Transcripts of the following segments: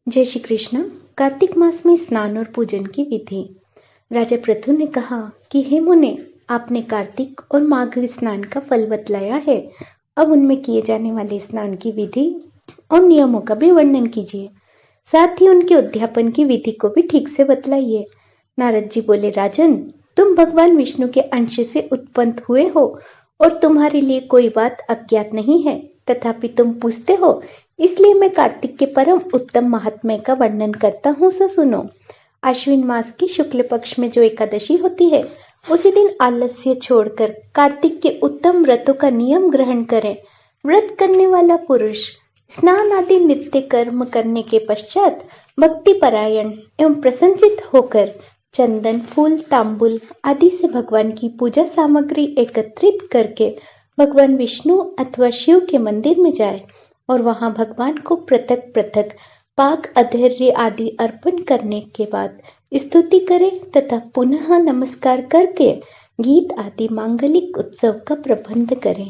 जय श्री कृष्ण। कार्तिक मास में स्नान और पूजन की विधि। राजा पृथु ने कहा कि हे मुने, आपने कार्तिक और माघ स्नान का फल बतलाया है। अब उनमें किए जाने वाले स्नान की विधि और नियमों का भी वर्णन कीजिए। साथ ही उनके उद्यापन की विधि को भी ठीक से बतलाइए। नारद जी बोले, राजन, तुम भगवान विष्णु के अंश से उत्पन्न हुए हो और तुम्हारे लिए कोई बात अज्ञात नहीं है। तथापि तुम पूछते हो, इसलिए मैं कार्तिक के परम उत्तम महात्म्य का वर्णन करता हूँ, सो सुनो। आश्विन मास की शुक्ल पक्ष में जो एकादशी होती है, उसी दिन आलस्य छोड़कर कार्तिक के उत्तम व्रतों का नियम ग्रहण करें। व्रत करने वाला पुरुष स्नान आदि नित्य कर्म करने के पश्चात भक्ति परायण एवं प्रसन्नचित होकर चंदन, फूल, तांबुल आदि से भगवान की पूजा सामग्री एकत्रित करके भगवान विष्णु अथवा शिव के मंदिर में जाए और वहां भगवान को पृथक पृथक पाक, अधैर्य आदि अर्पण करने के बाद स्तुति करे तथा पुनः नमस्कार करके गीत आदि मांगलिक उत्सव का प्रबंध करें।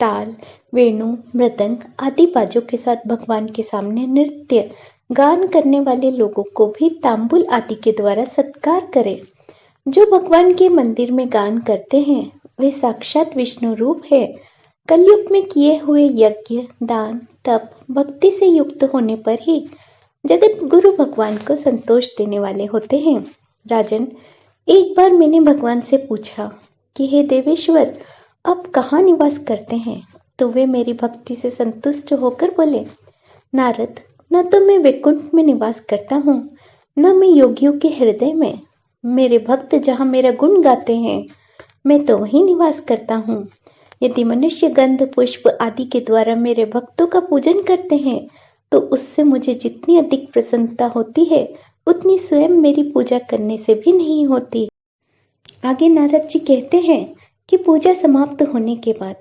ताल, वेणु, मृदंग आदि बाजों के साथ भगवान के सामने नृत्य गान करने वाले लोगों को भी तांबुल आदि के द्वारा सत्कार करें। जो भगवान के मंदिर में गान करते हैं वे साक्षात विष्णु रूप है। कलयुग में किए हुए यज्ञ, दान, तप, भक्ति से युक्त होने पर ही जगत गुरु भगवान को संतोष देने वाले होते हैं। राजन, एक बार मैंने भगवान से पूछा कि हे देवेश्वर, आप कहाँ निवास करते हैं? तो वे मेरी भक्ति से संतुष्ट होकर बोले, नारद, न तो मैं वैकुंठ में निवास करता हूँ, न मैं योगियों के हृदय में। मेरे भक्त जहाँ मेरा गुण गाते हैं, मैं तो वहीं निवास करता हूँ। यदि मनुष्य गंध, पुष्प आदि के द्वारा मेरे भक्तों का पूजन करते हैं तो उससे मुझे जितनी अधिक प्रसन्नता होती है, उतनी स्वयं मेरी पूजा करने से भी नहीं होती। आगे नारद जी कहते हैं कि पूजा समाप्त होने के बाद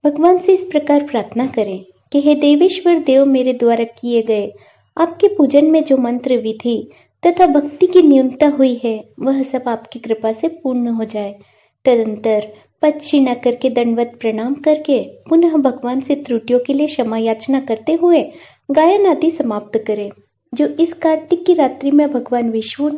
भगवान से इस प्रकार प्रार्थना करें कि हे देवेश्वर देव, मेरे द्वारा किए गए आपके पूजन में जो मंत्र, विधि तथा भक्ति की न्यूनता हुई है, वह सब आपकी कृपा से पूर्ण हो जाए। तदंतर पद क्षीणा करके दंडवत प्रणाम करके पुनः भगवान से त्रुटियों के लिए क्षमा याचना करते हुए गायन आदि समाप्त करें। जो इस कार्तिक की रात्रि में भगवान विष्णु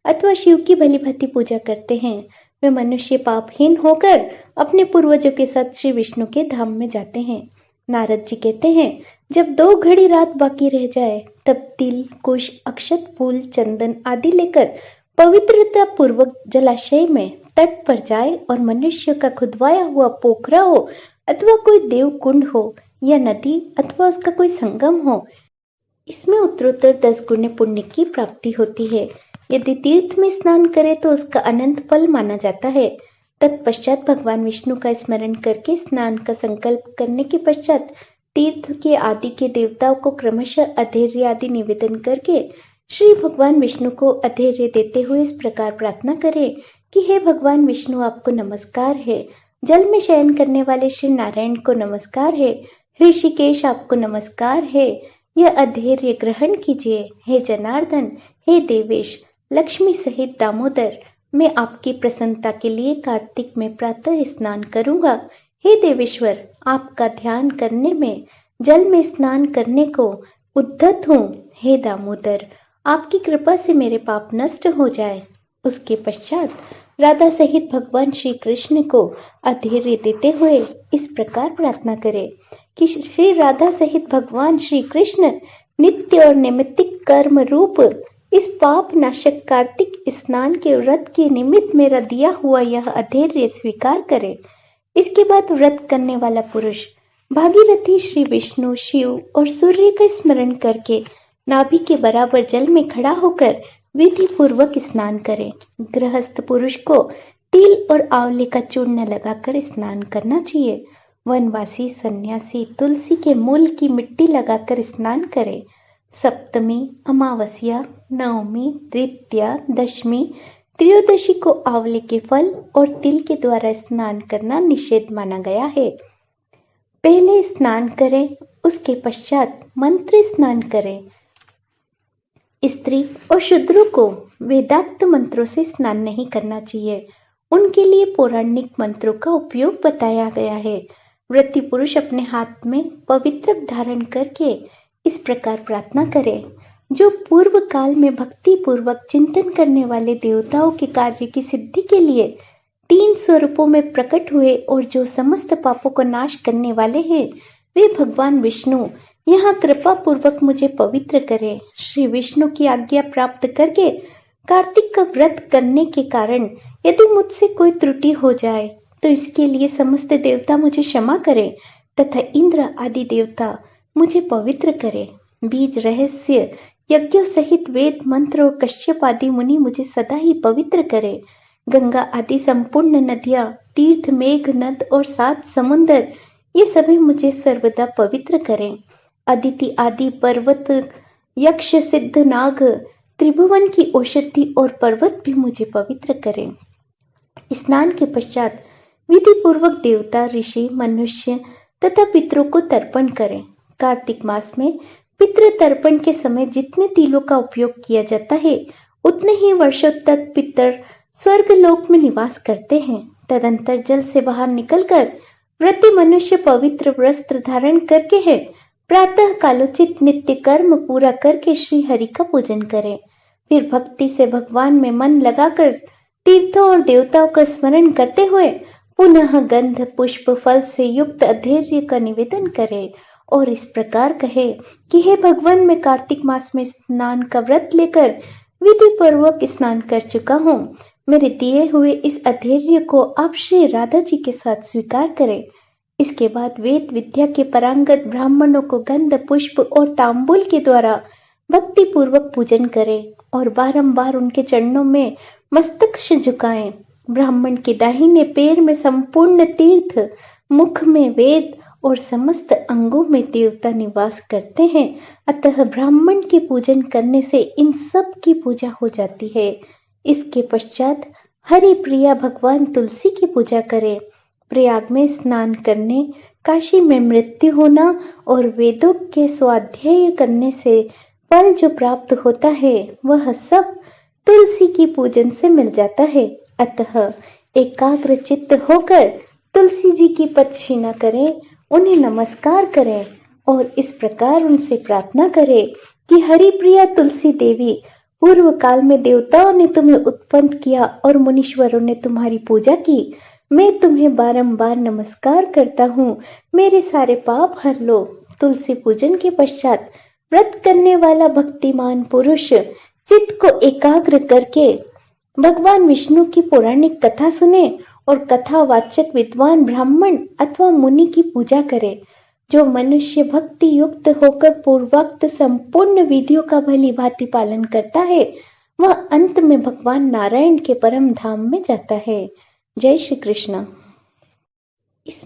अथवा शिव की भली भांति पूजा करते हैं, वे मनुष्य पापहीन होकर अपने पूर्वजों के साथ श्री विष्णु के धाम में जाते हैं। नारद जी कहते हैं, जब 2 घड़ी रात बाकी रह जाए तब तिल, कुश, अक्षत, फूल, चंदन आदि लेकर पवित्रता पूर्वक जलाशय में तट पर जाए और मनुष्य का खुदवाया हुआ पोखरा हो अथवा कोई देव कुंड हो या नदी अथवा उसका कोई संगम हो, इसमें उत्तरोत्तर 10 गुने पुण्य की प्राप्ति होती है। यदि तीर्थ में स्नान करे तो उसका अनंत फल माना जाता है। तत्पश्चात भगवान विष्णु का स्मरण करके स्नान का संकल्प करने के पश्चात तीर्थ के आदि के देवताओं को क्रमशः अधैर्य आदि निवेदन करके श्री भगवान विष्णु को अधैर्य देते हुए इस प्रकार प्रार्थना करें कि हे भगवान विष्णु, आपको नमस्कार है। जल में शयन करने वाले श्री नारायण को नमस्कार है। ऋषिकेश, आपको नमस्कार है। यह अधैर्य ग्रहण कीजिए। हे जनार्दन, हे देवेश, लक्ष्मी सहित दामोदर, मैं आपकी प्रसन्नता के लिए कार्तिक में प्रातः स्नान करूंगा। हे देवेश्वर, आपका ध्यान करने में जल में स्नान करने को उद्यत हूँ। हे दामोदर, आपकी कृपा से मेरे पाप नष्ट हो जाए। उसके पश्चात राधा सहित भगवान श्री कृष्ण को अधैर्य देते हुए इस प्रकार प्रार्थना करें कि श्री राधा सहित भगवान श्री कृष्ण नित्य और नैमित्तिक कर्म रूप इस पाप नाशक कार्तिक स्नान के व्रत के निमित्त मेरा दिया हुआ यह अधैर्य स्वीकार करे। इसके बाद व्रत करने वाला पुरुष भागीरथी श्री विष्णु, शिव और सूर्य का स्मरण करके नाभि के बराबर जल में खड़ा होकर विधि पूर्वक स्नान करे। गृहस्थ पुरुष को तिल और आंवले का चूर्ण लगाकर स्नान करना चाहिए। वनवासी सन्यासी तुलसी के मूल की मिट्टी लगाकर स्नान करे। सप्तमी, अमावस्या, नवमी, तृतीया, दशमी, त्रयोदशी को आंवले के फल और तिल के द्वारा स्नान करना निषेध माना गया है। पहले स्नान करें, उसके पश्चात मंत्र स्नान करें। स्त्री और शूद्रों को वेदाक्त मंत्रों से स्नान नहीं करना चाहिए। उनके लिए पौराणिक मंत्रों का उपयोग बताया गया है। व्रती पुरुष अपने हाथ में पवित्र धारण करके इस प्रकार प्रार्थना करे, जो पूर्व काल में भक्ति पूर्वक चिंतन करने वाले देवताओं के कार्य की सिद्धि के लिए 3 स्वरूपों में प्रकट हुए और जो समस्त पापों को नाश करने वाले हैं, वे भगवान विष्णु यहाँ कृपा पूर्वक मुझे पवित्र करें। श्री विष्णु की आज्ञा प्राप्त करके कार्तिक का व्रत करने के कारण यदि मुझसे कोई त्रुटि हो जाए तो इसके लिए समस्त देवता मुझे क्षमा करें तथा इंद्र आदि देवता मुझे पवित्र करें। बीज रहस्य यज्ञों सहित वेद मंत्र और कश्यप आदि मुनि मुझे सदा ही पवित्र करें। गंगा आदि संपूर्ण नदियां, तीर्थ, मेघ, नद और 7 समुंदर, ये सभी मुझे सर्वदा पवित्र करें। अदिति आदि पर्वत, यक्ष, सिद्ध, नाग, त्रिभुवन की औषधि और पर्वत भी मुझे पवित्र करें। स्नान के पश्चात विधि पूर्वक देवता, ऋषि, मनुष्य तथा पितरों को तर्पण करें। कार्तिक मास में पितृ तर्पण के समय जितने तिलों का उपयोग किया जाता है, उतने ही वर्षों तक पितर स्वर्ग लोक में निवास करते हैं। तदंतर जल से बाहर निकलकर व्रती मनुष्य पवित्र वस्त्र धारण करके है प्रातः कालोचित नित्य कर्म पूरा करके श्री हरि का पूजन करें। फिर भक्ति से भगवान में मन लगाकर तीर्थों और देवताओं का स्मरण करते हुए पुनः गंध, पुष्प, फल से युक्त अधैर्य का निवेदन करें और इस प्रकार कहे कि हे भगवान, मैं कार्तिक मास में स्नान का व्रत लेकर विधि पूर्वक स्नान कर चुका हूँ। मेरे दिए हुए इस अधैर्य को आप श्री राधा जी के साथ स्वीकार करें। इसके बाद वेद विद्या के पारंगत ब्राह्मणों को गंध, पुष्प और तांबूल के द्वारा भक्ति पूर्वक पूजन करें और बारंबार उनके चरणों में मस्तक झुकाएं। ब्राह्मण के दाहिने पैर में संपूर्ण तीर्थ, मुख में वेद और समस्त अंगों में देवता निवास करते हैं। अतः ब्राह्मण के पूजन करने से इन सब की पूजा हो जाती है। इसके पश्चात हरि प्रिया भगवान तुलसी की पूजा करें। प्रयाग में स्नान करने, काशी में मृत्यु होना और वेदों के स्वाध्याय करने से फल जो प्राप्त होता है, वह सब तुलसी की पूजन से मिल जाता है। अतः एकाग्र चित्त होकर तुलसी जी की पदछिना करें, उन्हें नमस्कार करें और इस प्रकार उनसे प्रार्थना करें कि हरि प्रिया तुलसी देवी, पूर्व काल में देवताओं ने तुम्हें उत्पन्न किया और मुनीश्वरों ने तुम्हारी पूजा की। मैं तुम्हें बारंबार नमस्कार करता हूँ, मेरे सारे पाप हर लो। तुलसी पूजन के पश्चात व्रत करने वाला भक्तिमान पुरुष चित्त को एकाग्र करके भगवान विष्णु की पौराणिक कथा सुने और कथावाचक विद्वान ब्राह्मण अथवा मुनि की पूजा करे। जो मनुष्य भक्ति युक्त होकर पूर्वोक्त संपूर्ण विधियों का भली भांति पालन करता है, वह अंत में भगवान नारायण के परम धाम में जाता है। जय श्री कृष्ण।